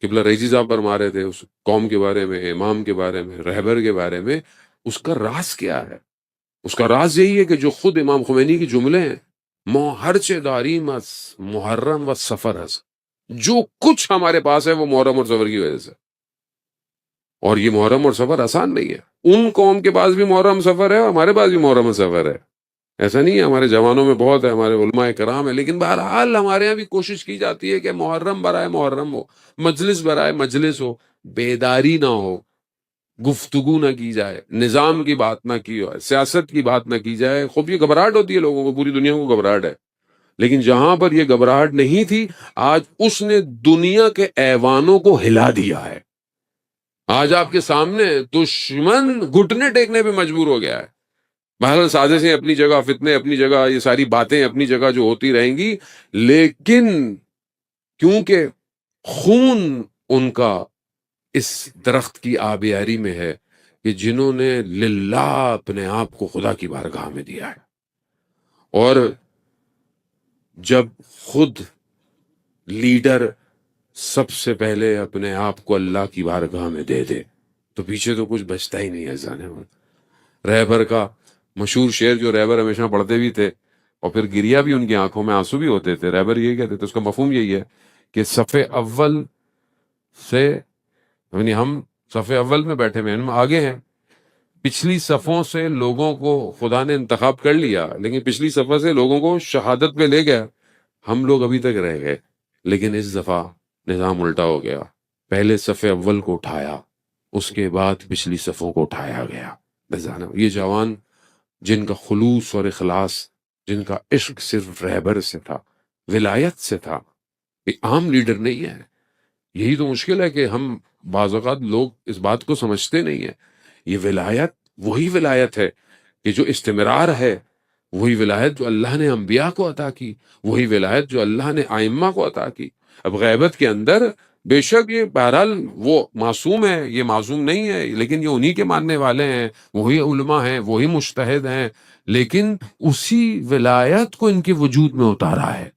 قبلہ رئیسی صاحب فرما رہے تھے اس قوم کے بارے میں، امام کے بارے میں، رہبر کے بارے میں، اس کا راز کیا ہے؟ اس کا راز یہی ہے کہ جو خود امام خمینی کے جملے ہیں، ہرچ داریم از محرم و سفر از، جو کچھ ہمارے پاس ہے وہ محرم اور سفر کی وجہ سے، اور یہ محرم اور سفر آسان نہیں ہے۔ ان قوم کے پاس بھی محرم سفر ہے اور ہمارے پاس بھی محرم سفر ہے، ایسا نہیں ہے۔ ہمارے جوانوں میں بہت ہے، ہمارے علماء کرام ہے، لیکن بہرحال ہمارے یہاں بھی کوشش کی جاتی ہے کہ محرم برائے محرم ہو، مجلس برائے مجلس ہو، بیداری نہ ہو، گفتگو نہ کی جائے، نظام کی بات نہ کی جائے، سیاست کی بات نہ کی جائے۔ خوب یہ گھبراہٹ ہوتی ہے لوگوں کو، پوری دنیا کو گھبراہٹ ہے، لیکن جہاں پر یہ گھبراہٹ نہیں تھی، آج اس نے دنیا کے ایوانوں کو ہلا دیا ہے۔ آج آپ کے سامنے دشمن گھٹنے ٹیکنے پہ مجبور ہو گیا ہے۔ بہرحال سازشیں اپنی جگہ، فتنے اپنی جگہ، یہ ساری باتیں اپنی جگہ جو ہوتی رہیں گی، لیکن کیونکہ خون ان کا اس درخت کی آبیاری میں ہے کہ جنہوں نے للہ اپنے آپ کو خدا کی بارگاہ میں دیا ہے، اور جب خود لیڈر سب سے پہلے اپنے آپ کو اللہ کی بارگاہ میں دے دے تو پیچھے تو کچھ بچتا ہی نہیں ہے۔ جانے رہبر کا مشہور شعر جو رہبر ہمیشہ پڑھتے بھی تھے، اور پھر گریا بھی ان کی آنکھوں میں آنسو بھی ہوتے تھے، رہبر یہی کہتے تھے، اس کا مفہوم یہی ہے کہ صف اول سے، یعنی ہم صف اول میں بیٹھے ہوئے ہیں، ہم آگے ہیں، پچھلی صفوں سے لوگوں کو خدا نے انتخاب کر لیا، لیکن پچھلی صفوں سے لوگوں کو شہادت پہ لے گیا، ہم لوگ ابھی تک رہ گئے۔ لیکن اس دفعہ نظام الٹا ہو گیا، پہلے صف اول کو اٹھایا، اس کے بعد پچھلی صفوں کو اٹھایا گیا۔ یہ جوان جن کا خلوص اور اخلاص، جن کا عشق صرف رہبر سے تھا، ولایت سے تھا، یہ عام لیڈر نہیں ہے۔ یہی تو مشکل ہے کہ ہم بعض اوقات لوگ اس بات کو سمجھتے نہیں ہیں۔ یہ ولایت وہی ولایت ہے کہ جو استمرار ہے، وہی ولایت جو اللہ نے انبیاء کو عطا کی، وہی ولایت جو اللہ نے ائمہ کو عطا کی۔ اب غیبت کے اندر بے شک یہ بہرحال وہ معصوم ہے، یہ معصوم نہیں ہے، لیکن یہ انہی کے ماننے والے ہیں، وہی علماء ہیں، وہی مجتہد ہیں، لیکن اسی ولایت کو ان کے وجود میں اتارا ہے۔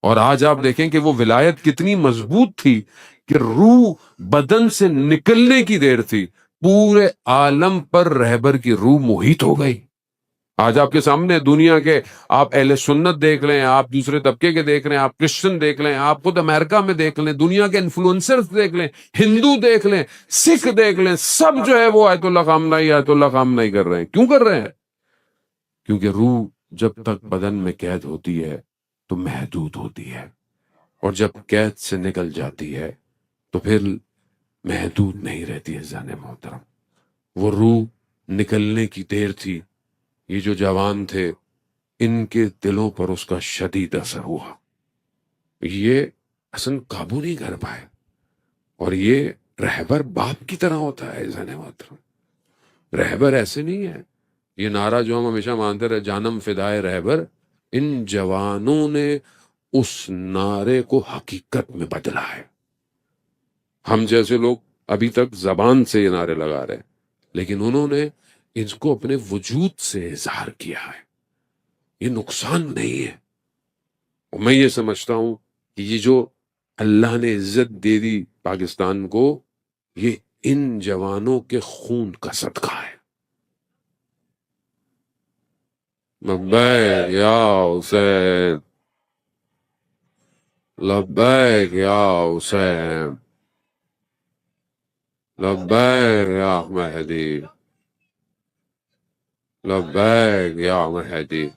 اور آج آپ دیکھیں کہ وہ ولایت کتنی مضبوط تھی کہ روح بدن سے نکلنے کی دیر تھی، پورے عالم پر رہبر کی روح محیط ہو گئی۔ آج آپ کے سامنے دنیا کے، آپ اہل سنت دیکھ لیں، آپ دوسرے طبقے کے دیکھ لیں، آپ کرسچن دیکھ لیں، آپ خود امریکہ میں دیکھ لیں، دنیا کے انفلوئنسرز دیکھ لیں، ہندو دیکھ لیں، سکھ دیکھ لیں، سب جو ہے وہ آیت اللہ خامنہ آیت اللہ خامنہ کر رہے ہیں۔ کیوں کر رہے ہیں؟ کیونکہ روح جب تک بدن میں قید ہوتی ہے تو محدود ہوتی ہے، اور جب قید سے نکل جاتی ہے تو پھر محدود نہیں رہتی ہے۔ جان محترم، وہ روح نکلنے کی دیر تھی۔ یہ جو جوان تھے، ان کے دلوں پر اس کا شدید اثر ہوا، یہ اصلا قابو نہیں کر پائے۔ اور یہ رہبر باپ کی طرح ہوتا ہے۔ جان محترم، رہبر ایسے نہیں ہے۔ یہ نعرہ جو ہم ہمیشہ مانتے رہے، جانم فدائے رہبر، ان جوانوں نے اس نعرے کو حقیقت میں بدلا ہے۔ ہم جیسے لوگ ابھی تک زبان سے یہ نعرے لگا رہے ہیں، لیکن انہوں نے اس کو اپنے وجود سے اظہار کیا ہے۔ یہ نقصان نہیں ہے۔ اور میں یہ سمجھتا ہوں کہ یہ جو اللہ نے عزت دے دی پاکستان کو، یہ ان جوانوں کے خون کا صدقہ ہے۔ لبیک یا حسین، لبیک یا حسین، لبیک یا مہدی، لبیک یا مہدی۔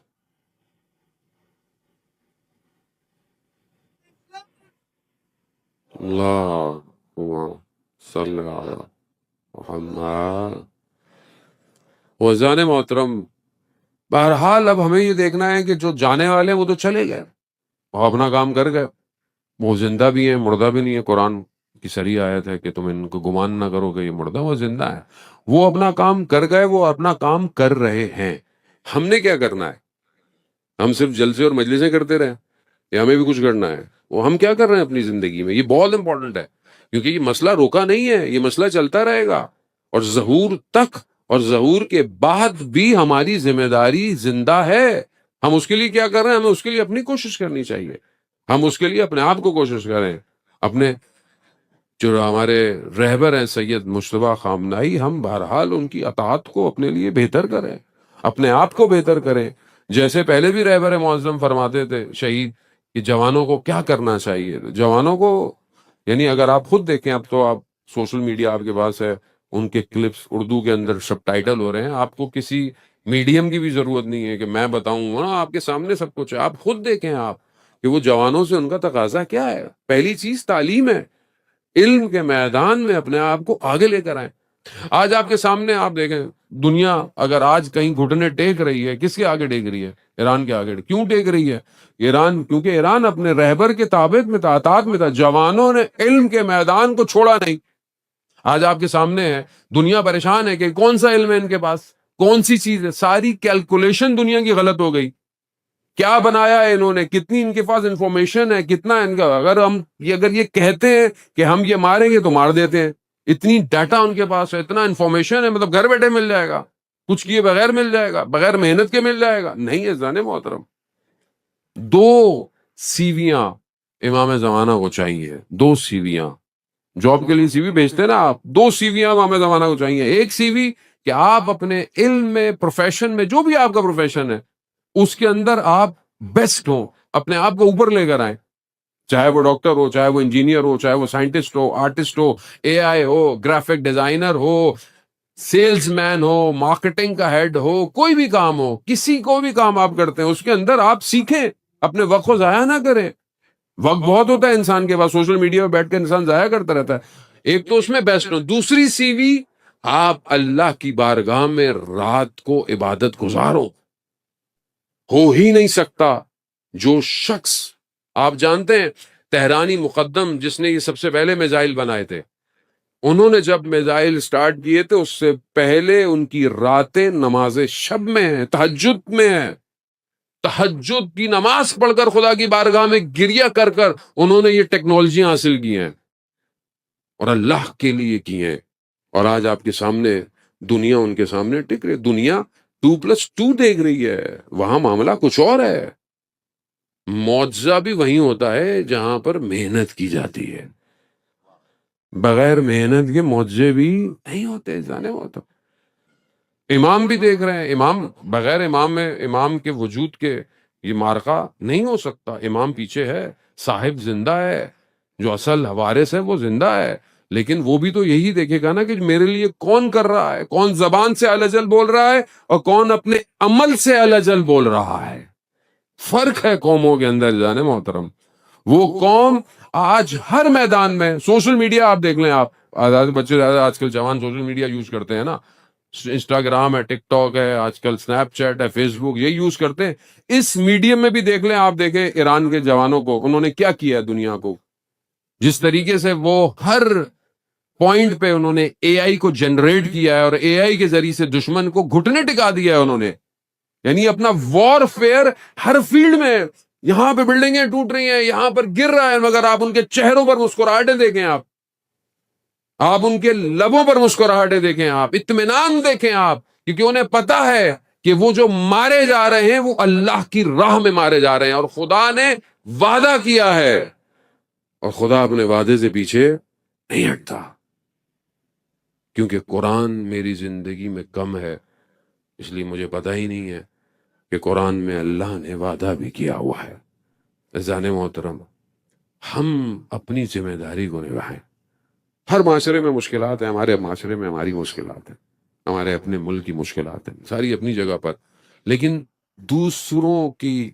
اللہم صلی علی محمد۔ وزان محترم، بہرحال اب ہمیں یہ دیکھنا ہے کہ جو جانے والے ہیں وہ تو چلے گئے، وہ اپنا کام کر گئے، وہ زندہ بھی ہیں، مردہ بھی نہیں ہے۔ قرآن کی صریح آیت ہے کہ تم ان کو گمان نہ کرو کہ یہ مردہ، وہ زندہ ہے۔ وہ اپنا کام کر گئے، وہ اپنا کام کر رہے ہیں۔ ہم نے کیا کرنا ہے؟ ہم صرف جلسے اور مجلسیں کرتے رہے یا ہمیں بھی کچھ کرنا ہے؟ وہ ہم کیا کر رہے ہیں اپنی زندگی میں؟ یہ بہت امپورٹنٹ ہے، کیونکہ یہ مسئلہ روکا نہیں ہے، یہ مسئلہ چلتا رہے گا، اور ظہور تک اور ظہور کے بعد بھی ہماری ذمہ داری زندہ ہے۔ ہم اس کے لیے کیا کر رہے ہیں؟ ہمیں اس کے لیے اپنی کوشش کرنی چاہیے۔ ہم اس کے لیے اپنے آپ کو کوشش کریں، اپنے جو ہمارے رہبر ہیں سید مجتبیٰ خامنہئی، ہم بہرحال ان کی اطاعت کو اپنے لیے بہتر کریں، اپنے آپ کو بہتر کریں. جیسے پہلے بھی رہبر معظم فرماتے تھے شہید کہ جوانوں کو کیا کرنا چاہیے. جوانوں کو یعنی اگر آپ خود دیکھیں، اب تو آپ سوشل میڈیا آپ کے پاس ہے، ان کے کلپس اردو کے اندر سب ٹائٹل ہو رہے ہیں. آپ کو کسی میڈیم کی بھی ضرورت نہیں ہے کہ میں بتاؤں گا، آپ کے سامنے سب کچھ ہے. آپ خود دیکھیں آپ کہ وہ جوانوں سے ان کا تقاضا کیا ہے. پہلی چیز تعلیم ہے، علم کے میدان میں اپنے آپ کو آگے لے کر آئیں. آج آپ کے سامنے آپ دیکھیں، دنیا اگر آج کہیں گھٹنے ٹیک رہی ہے، کس کے آگے ٹیک رہی ہے؟ ایران کے آگے. کیوں ٹیک رہی ہے ایران؟ کیونکہ ایران اپنے رہبر کے تابع میں تھا، اطاعت میں تھا. جوانوں نے علم کے میدان کو چھوڑا نہیں. آج آپ کے سامنے ہے، دنیا پریشان ہے کہ کون سا علم ہے ان کے پاس، کون سی چیز ہے. ساری کیلکولیشن دنیا کی غلط ہو گئی. کیا بنایا ہے انہوں نے، کتنی ان کے پاس انفارمیشن ہے، کتنا ان کا. اگر یہ کہتے ہیں کہ ہم یہ ماریں گے تو مار دیتے ہیں. اتنی ڈیٹا ان کے پاس ہے، اتنا انفارمیشن ہے، مطلب گھر بیٹھے مل جائے گا، کچھ کیے بغیر مل جائے گا، بغیر محنت کے مل جائے گا. نہیں ہے زانے محترم. 2 سیویاں امام زمانہ کو چاہیے. 2 سیویاں جاب کے لیے سی وی بھیجتے ہیں نا آپ، 2 سیویاں امام زمانہ کو چاہیے. ایک سی وی کہ آپ اپنے علم میں، پروفیشن میں، جو بھی آپ کا پروفیشن ہے اس کے اندر آپ بیسٹ ہوں، اپنے آپ کو اوپر لے کر آئیں. چاہے وہ ڈاکٹر ہو، چاہے وہ انجینئر ہو، چاہے وہ سائنٹسٹ ہو، آرٹسٹ ہو، اے آئی ہو، گرافک ڈیزائنر ہو، سیلز مین ہو، مارکیٹنگ کا ہیڈ ہو، کوئی بھی کام ہو، کسی کو بھی کام آپ کرتے ہیں اس کے اندر آپ سیکھیں، اپنے وقت کو ضائع نہ کریں. وقت بہت ہوتا ہے انسان کے پاس، سوشل میڈیا پہ بیٹھ کے انسان ضائع کرتا رہتا ہے. ایک تو اس میں بیسٹ ہو. دوسری سی وی، آپ اللہ کی بارگاہ میں رات کو عبادت گزارو. ہو ہی نہیں سکتا جو شخص، آپ جانتے ہیں تہرانی مقدم جس نے یہ سب سے پہلے میزائل بنائے تھے، انہوں نے جب میزائل سٹارٹ کیے تھے اس سے پہلے ان کی راتیں نماز شب میں ہیں، تہجد میں ہیں. تہجد کی نماز پڑھ کر خدا کی بارگاہ میں گریہ کر کر انہوں نے یہ ٹیکنالوجیاں حاصل کی ہیں اور اللہ کے لیے کی ہیں. اور آج آپ کے سامنے دنیا ان کے سامنے ٹک رہی. دنیا 2+2 دیکھ رہی ہے، وہاں معاملہ کچھ اور ہے. معجزہ بھی وہیں ہوتا ہے جہاں پر محنت کی جاتی ہے. بغیر محنت کے معجزے بھی نہیں ہوتے. جانے ہوتا امام بھی دیکھ رہے ہیں، امام بغیر امام میں، امام کے وجود کے یہ معرکہ نہیں ہو سکتا. امام پیچھے ہے، صاحب زندہ ہے، جو اصل وارث ہے وہ زندہ ہے. لیکن وہ بھی تو یہی دیکھے گا نا کہ میرے لیے کون کر رہا ہے، کون زبان سے الجل بول رہا ہے اور کون اپنے عمل سے الجل بول رہا ہے. فرق ہے قوموں کے اندر جانے محترم. وہ قوم آج ہر میدان میں، سوشل میڈیا آپ دیکھ لیں، آپ آزاد بچے زیادہ آج کل جوان سوشل میڈیا یوز کرتے ہیں نا، انسٹاگرام ہے، ٹک ٹاک ہے، آج کل سنیپ چیٹ ہے، فیس بک، یہ یوز کرتے ہیں. اس میڈیم میں بھی دیکھ لیں آپ، دیکھیں ایران کے جوانوں کو انہوں نے کیا کیا ہے دنیا کو. جس طریقے سے وہ ہر پوائنٹ پہ انہوں نے اے آئی کو جنریٹ کیا ہے اور اے آئی کے ذریعے سے دشمن کو گھٹنے ٹکا دیا ہے انہوں نے. یعنی اپنا وار فیئر ہر فیلڈ میں. یہاں پہ بلڈنگیں ٹوٹ رہی ہیں، یہاں پر گر رہا ہے، مگر آپ ان کے چہروں پر مسکراہٹیں دیکھیں، آپ ان کے لبوں پر مسکراہٹیں دیکھیں، آپ اطمینان دیکھیں آپ، کیونکہ انہیں پتا ہے کہ وہ جو مارے جا رہے ہیں وہ اللہ کی راہ میں مارے جا رہے ہیں اور خدا نے وعدہ کیا ہے اور خدا اپنے وعدے سے پیچھے نہیں ہٹتا. کیونکہ قرآن میری زندگی میں کم ہے، اس لیے مجھے پتہ ہی نہیں ہے کہ قرآن میں اللہ نے وعدہ بھی کیا ہوا ہے. عزیزان محترم، ہم اپنی ذمہ داری کو نبھائیں. ہر معاشرے میں مشکلات ہیں، ہمارے معاشرے میں ہماری مشکلات ہیں، ہمارے اپنے ملک کی مشکلات ہیں، ساری اپنی جگہ پر. لیکن دوسروں کی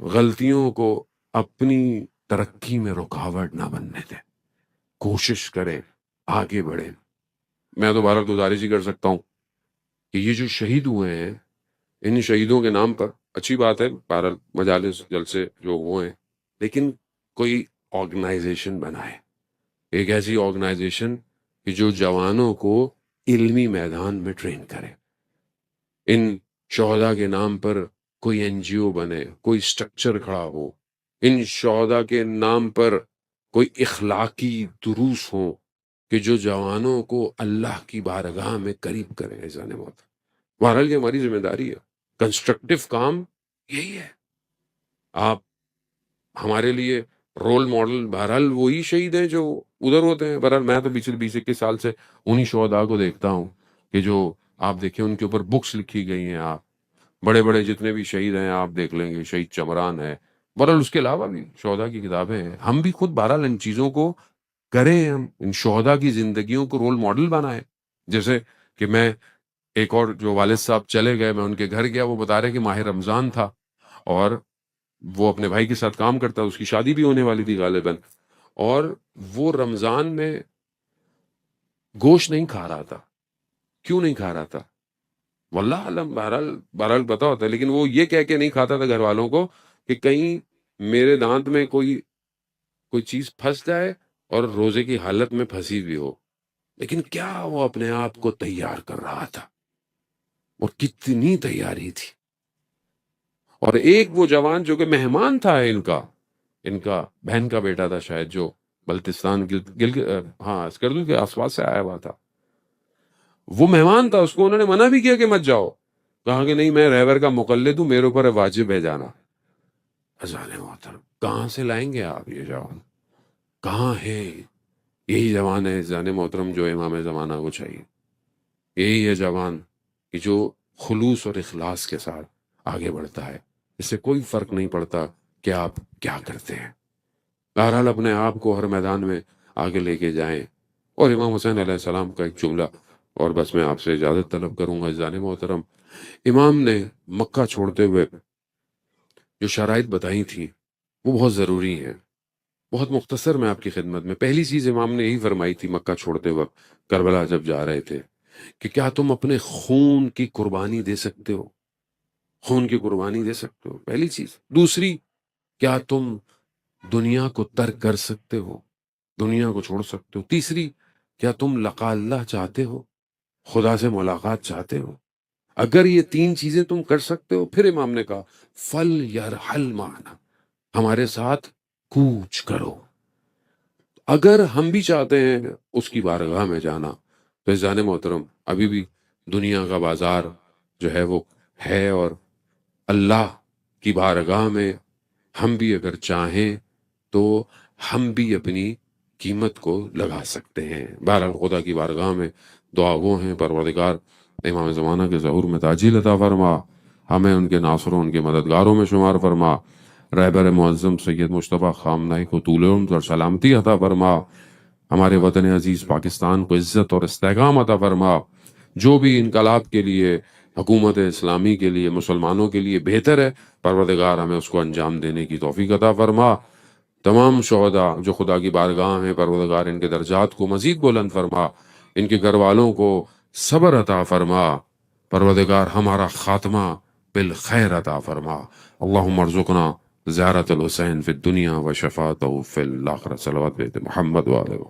غلطیوں کو اپنی ترقی میں رکاوٹ نہ بننے دیں. کوشش کریں، آگے بڑھیں. میں تو بہرحال گزارش ہی کر سکتا ہوں کہ یہ جو شہید ہوئے ہیں، ان شہیدوں کے نام پر اچھی بات ہے، بہرحال مجالس جلسے جو ہوئے ہیں، لیکن کوئی آرگنائزیشن بنائے، ایک ایسی آرگنائزیشن کہ جو جوانوں کو علمی میدان میں ٹرین کرے. ان شہداء کے نام پر کوئی این جی او بنے، کوئی سٹرکچر کھڑا ہو. ان شہداء کے نام پر کوئی اخلاقی دروس ہوں کہ جو جوانوں کو اللہ کی بارگاہ میں قریب کریں. ایسا نہیں ہوتا. بہرحال یہ ہماری ذمہ داری ہے. کنسٹرکٹیو کام یہی ہے. آپ ہمارے لیے رول ماڈل بہرحال وہی شہید ہیں جو ادھر ہوتے ہیں. بہرحال میں تو پچھلے 20-21 سال سے انہی شہداء کو دیکھتا ہوں کہ جو آپ دیکھیں ان کے اوپر بکس لکھی گئی ہیں. آپ بڑے بڑے جتنے بھی شہید ہیں آپ دیکھ لیں گے, شہید چمران ہے, بہرحال اس کے علاوہ بھی شہداء کی کتابیں ہیں. ہم بھی خود بہرحال ان چیزوں کو کریں, ہم ان شہداء کی زندگیوں کو رول ماڈل بنائیں. جیسے کہ میں ایک اور جو والد صاحب چلے گئے, میں ان کے گھر گیا, وہ بتا رہے کہ ماہ رمضان تھا اور وہ اپنے بھائی کے ساتھ کام کرتا, اس کی شادی بھی ہونے والی تھی غالباً, اور وہ رمضان میں گوشت نہیں کھا رہا تھا. کیوں نہیں کھا رہا تھا واللہ علم, بہرحال پتا ہوتا ہے, لیکن وہ یہ کہہ کے نہیں کھاتا تھا گھر والوں کو کہ کہیں میرے دانت میں کوئی چیز پھنس جائے اور روزے کی حالت میں پھنسی بھی ہو. لیکن کیا وہ اپنے آپ کو تیار کر رہا تھا, اور کتنی تیاری تھی. اور ایک وہ جوان جو کہ مہمان تھا ان کا بہن کا بیٹا تھا شاید, جو بلتستان ہاں اسکردو کے آس پاس سے آیا ہوا تھا, وہ مہمان تھا. اس کو انہوں نے منع بھی کیا کہ مت جاؤ, کہا کہ نہیں میں رہبر کا مقلد ہوں, میرے اوپر واجب ہے جانا. اذان محترم کہاں سے لائیں گے آپ یہ جوان, کہاں ہے؟ یہی جوان ہے اذان محترم جو امام زمانہ کو چاہیے. یہی ہے جوان کہ جو خلوص اور اخلاص کے ساتھ آگے بڑھتا ہے. اس سے کوئی فرق نہیں پڑتا کہ آپ کیا کرتے ہیں. بہرحال اپنے آپ کو ہر میدان میں آگے لے کے جائیں. اور امام حسین علیہ السلام کا ایک جملہ, اور بس میں آپ سے اجازت طلب کروں گا. عزیزان محترم, امام نے مکہ چھوڑتے ہوئے جو شرائط بتائی تھی وہ بہت ضروری ہیں. بہت مختصر میں آپ کی خدمت میں. پہلی چیز امام نے یہی فرمائی تھی مکہ چھوڑتے وقت, کربلا جب جا رہے تھے, کہ کیا تم اپنے خون کی قربانی دے سکتے ہو؟ خون کی قربانی دے سکتے ہو, پہلی چیز. دوسری, کیا تم دنیا کو ترک کر سکتے ہو, دنیا کو چھوڑ سکتے ہو؟ تیسری, کیا تم لقاء اللہ چاہتے ہو, خدا سے ملاقات چاہتے ہو؟ اگر یہ 3 چیزیں تم کر سکتے ہو, پھر امام نے کہا فل یرحل معنا, ہمارے ساتھ کوچ کرو. اگر ہم بھی چاہتے ہیں اس کی بارگاہ میں جانا, تو عزیزان محترم ابھی بھی دنیا کا بازار جو ہے وہ ہے, اور اللہ کی بارگاہ میں ہم بھی اگر چاہیں تو ہم بھی اپنی قیمت کو لگا سکتے ہیں. بہرحال خدا کی بارگاہ میں دعا وہ ہیں, پروردگار امام زمانہ کے ظہور میں تاجیل عطا فرما, ہمیں ان کے ناصروں ان کے مددگاروں میں شمار فرما. رہبر معظم سید مجتبیٰ خامنہئی کو طول عمر اور سلامتی عطا فرما. ہمارے وطن عزیز پاکستان کو عزت اور استحکام عطا فرما. جو بھی انقلاب کے لیے, حکومت اسلامی کے لیے, مسلمانوں کے لیے بہتر ہے, پروردگار ہمیں اس کو انجام دینے کی توفیق عطا فرما. تمام شہداء جو خدا کی بارگاہ ہیں, پروردگار ان کے درجات کو مزید بلند فرما, ان کے گھر والوں کو صبر عطا فرما. پروردگار ہمارا خاتمہ بالخیر عطا فرما. اللہم ارزقنا زیارت الحسین فی الدنیا و شفاعتہ فی الآخرہ. صلوات بیت محمد و علیہ